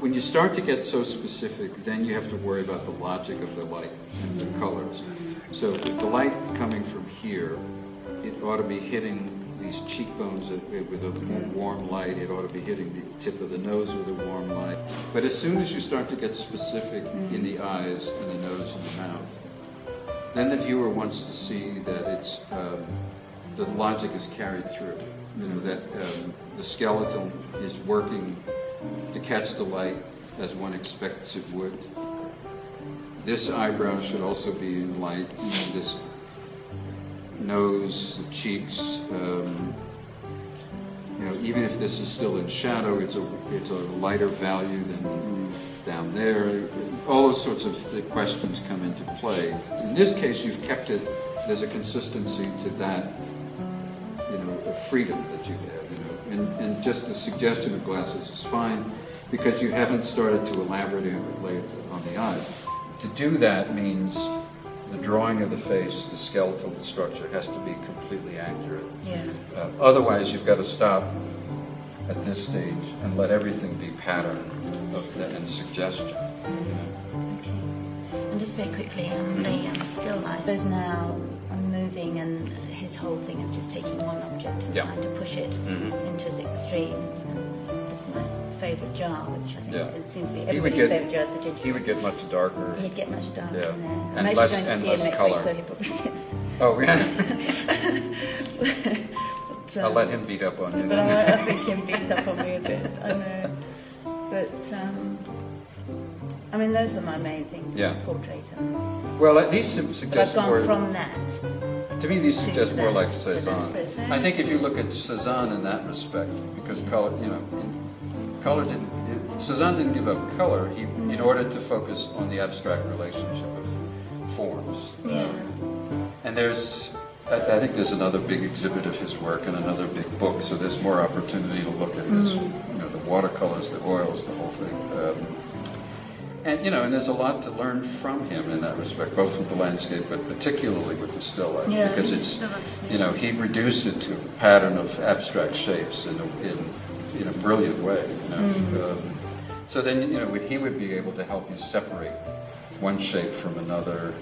when you start to get so specific, then you have to worry about the logic of the light and the colors. So with the light coming from here, it ought to be hitting these cheekbones with a more warm light. It ought to be hitting the tip of the nose with a warm light. But as soon as you start to get specific in the eyes and the nose and the mouth, then the viewer wants to see that it's the logic is carried through. You know, that the skeleton is working to catch the light as one expects it would. This eyebrow should also be in light. You know, this nose, the cheeks. You know, even if this is still in shadow, it's a lighter value than down there. All those sorts of questions come into play. In this case, you've kept it. There's a consistency to that. You know, a freedom that you have. You know, and just the suggestion of glasses is fine because you haven't started to elaborate on the eyes. To do that means the drawing of the face, the skeletal structure, has to be completely accurate. Yeah. Otherwise, you've got to stop at this stage and let everything be pattern and suggestion. You know? Okay. And just very quickly, the still life is now moving, and his whole thing of just taking one object and trying to push it into its extreme. This is my favourite jar, which I think it seems to be everybody's favourite jar. He would get much darker. He'd get much darker in there. And I'm less, actually going to see him next color. week, so he'll probably see it. Oh, yeah. But, I'll let him beat up on you. But I think him beat up on me a bit. I know. But I mean, those are my main things. Yeah. Portrait. Well, these suggest I've more. gone from that. To me, these suggest more like Cézanne. Cézanne. I think if you look at Cézanne in that respect, because color, you know, Cézanne didn't give up color. He, in order to focus on the abstract relationship of forms. Yeah. And I think there's another big exhibit of his work and another big book, so there's more opportunity to look at his, you know, the watercolors, the oils, the whole thing. And you know, and there's a lot to learn from him in that respect, both with the landscape, but particularly with the still life, because it's, you know, he reduced it to a pattern of abstract shapes in a brilliant way. You know, so then, you know, he would be able to help you separate one shape from another